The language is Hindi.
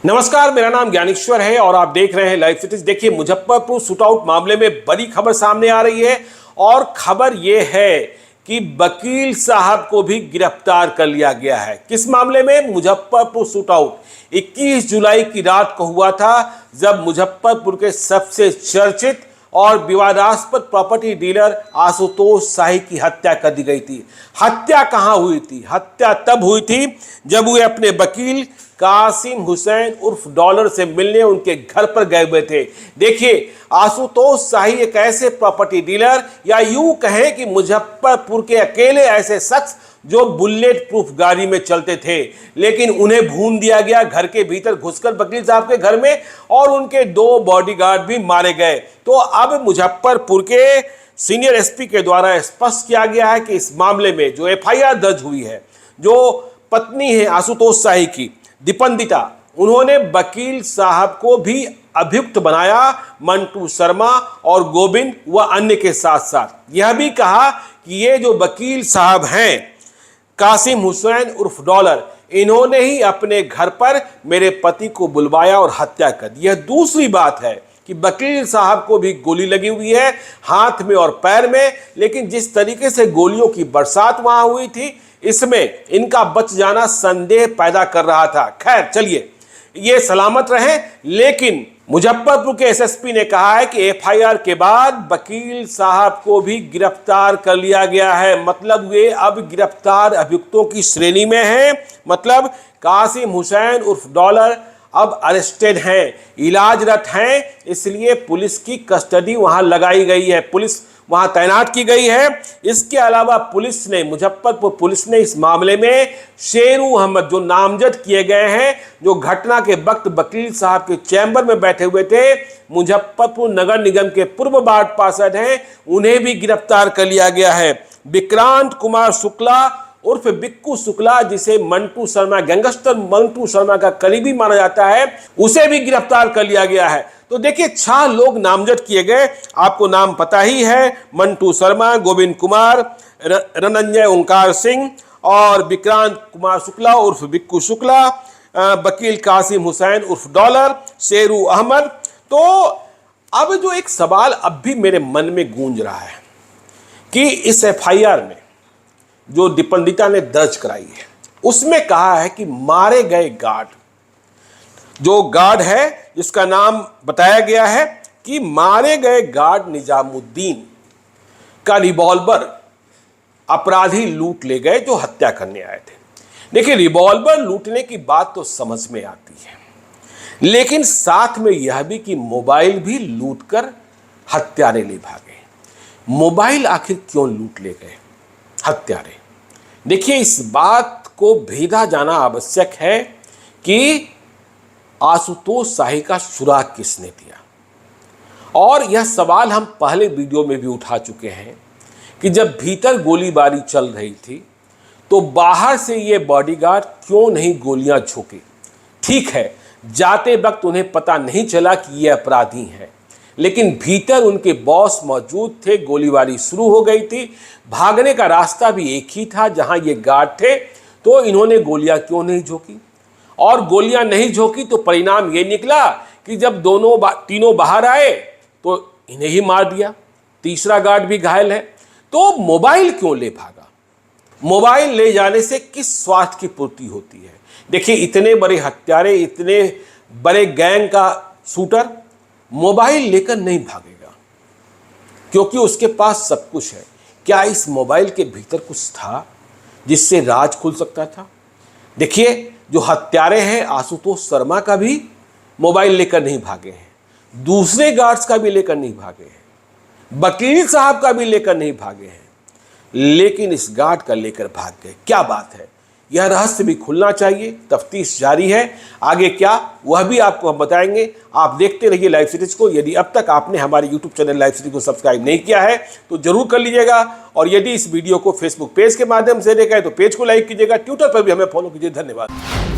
नमस्कार, मेरा नाम ज्ञानेश्वर है और आप देख रहे हैं लाइव सिटीज। देखिए, मुजफ्फरपुर शूटआउट मामले में बड़ी खबर सामने आ रही है और खबर यह है कि वकील साहब को भी गिरफ्तार कर लिया गया है। किस मामले में? मुजफ्फरपुर शूटआउट 21 जुलाई की रात को हुआ था, जब मुजफ्फरपुर के सबसे चर्चित और विवादास्पद प्रॉपर्टी डीलर आशुतोष शाही की हत्या कर दी गई थी। हत्या कहां हुई थी? हत्या तब हुई थी जब वे अपने वकील कासिम हुसैन उर्फ डॉलर से मिलने उनके घर पर गए हुए थे। देखिए, आशुतोष शाही एक ऐसे प्रॉपर्टी डीलर या यूं कहें कि मुजफ्फरपुर के अकेले ऐसे शख्स जो बुलेट प्रूफ गाड़ी में चलते थे, लेकिन उन्हें भून दिया गया घर के भीतर घुसकर वकील साहब के घर में, और उनके 2 बॉडीगार्ड भी मारे गए। तो अब मुजफ्फरपुर के सीनियर एसपी के द्वारा स्पष्ट किया गया है कि इस मामले में जो एफआईआर दर्ज हुई है, जो पत्नी है आशुतोष शाही की, दीपंदिता, उन्होंने वकील साहब को भी अभियुक्त बनाया, मंटू शर्मा और गोविंद व अन्य के साथ साथ यह भी कहा कि ये जो वकील साहब हैं कासिम हुसैन उर्फ डॉलर, इन्होंने ही अपने घर पर मेरे पति को बुलवाया और हत्या कर दी। यह दूसरी बात है कि वकील साहब को भी गोली लगी हुई है हाथ में और पैर में, लेकिन जिस तरीके से गोलियों की बरसात वहां हुई थी, इसमें इनका बच जाना संदेह पैदा कर रहा था। खैर, चलिए, ये सलामत रहे। लेकिन मुजफ्फरपुर के एसएसपी ने कहा है कि एफआईआर के बाद वकील साहब को भी गिरफ्तार कर लिया गया है। मतलब वे अब गिरफ्तार अभियुक्तों की श्रेणी में हैं। मतलब कासिम हुसैन उर्फ डॉलर अब अरेस्टेड हैं, इलाजरत हैं, इसलिए पुलिस की कस्टडी वहां लगाई गई है, पुलिस वहां तैनात की गई है। इसके अलावा पुलिस ने, मुजफ्फरपुर पुलिस ने इस मामले में शेरू अहमद, जो नामजद किए गए हैं, जो घटना के वक्त वकील साहब के चैम्बर में बैठे हुए थे, मुजफ्फरपुर नगर निगम के पूर्व वार्ड पार्षद हैं, उन्हें भी गिरफ्तार कर लिया गया है। विक्रांत कुमार शुक्ला उर्फ बिक्कू शुक्ला, जिसे मंटू शर्मा, गैंगस्टर मंटू शर्मा का करीबी माना जाता है, उसे भी गिरफ्तार कर लिया गया है। तो देखिए, 6 लोग नामजद किए गए। आपको नाम पता ही है, मंटू शर्मा, गोविंद कुमार, रनंजय ओंकार सिंह और विक्रांत कुमार शुक्ला उर्फ बिक्कू शुक्ला, वकील कासिम हुसैन उर्फ डॉलर, शेरू अहमद। तो अब जो एक सवाल अब भी मेरे मन में गूंज रहा है कि इस एफआईआर में जो दीपंदिता ने दर्ज कराई है, उसमें कहा है कि मारे गए गार्ड, जो गार्ड है जिसका नाम बताया गया है कि मारे गए गार्ड निजामुद्दीन का रिवॉल्वर अपराधी लूट ले गए जो हत्या करने आए थे। देखिए, रिवॉल्वर लूटने की बात तो समझ में आती है, लेकिन साथ में यह भी कि मोबाइल भी लूटकर हत्यारे ले भागे। मोबाइल आखिर क्यों लूट ले गए हत्यारे? देखिए, इस बात को भेदा जाना आवश्यक है कि आशुतोष शाही का सुराग किसने दिया। और यह सवाल हम पहले वीडियो में भी उठा चुके हैं कि जब भीतर गोलीबारी चल रही थी तो बाहर से ये बॉडीगार्ड क्यों नहीं गोलियां झोंके। ठीक है, जाते वक्त उन्हें पता नहीं चला कि ये अपराधी हैं, लेकिन भीतर उनके बॉस मौजूद थे, गोलीबारी शुरू हो गई थी, भागने का रास्ता भी एक ही था जहां ये गार्ड थे, तो इन्होंने गोलियां क्यों नहीं झोंकी? और गोलियां नहीं झोंकी तो परिणाम ये निकला कि जब तीनों बाहर आए तो इन्हें ही मार दिया, तीसरा गार्ड भी घायल है। तो मोबाइल क्यों ले भागा? मोबाइल ले जाने से किस स्वार्थ की पूर्ति होती है? देखिए, इतने बड़े हत्यारे, इतने बड़े गैंग का शूटर मोबाइल लेकर नहीं भागेगा, क्योंकि उसके पास सब कुछ है। क्या इस मोबाइल के भीतर कुछ था जिससे राज खुल सकता था? देखिए, जो हत्यारे हैं, आशुतोष शर्मा का भी मोबाइल लेकर नहीं भागे हैं, दूसरे गार्ड्स का भी लेकर नहीं भागे हैं, वकील साहब का भी लेकर नहीं भागे हैं, लेकिन इस गार्ड का लेकर भाग गए। क्या बात है? यह रहस्य भी खुलना चाहिए। तफ्तीश जारी है, आगे क्या वह भी आपको हम बताएंगे। आप देखते रहिए लाइव सीरीज को। यदि अब तक आपने हमारे यूट्यूब चैनल लाइव सीरीज को सब्सक्राइब नहीं किया है तो जरूर कर लीजिएगा, और यदि इस वीडियो को फेसबुक पेज के माध्यम से देखा है तो पेज को लाइक कीजिएगा, ट्विटर पर भी हमें फॉलो कीजिए। धन्यवाद।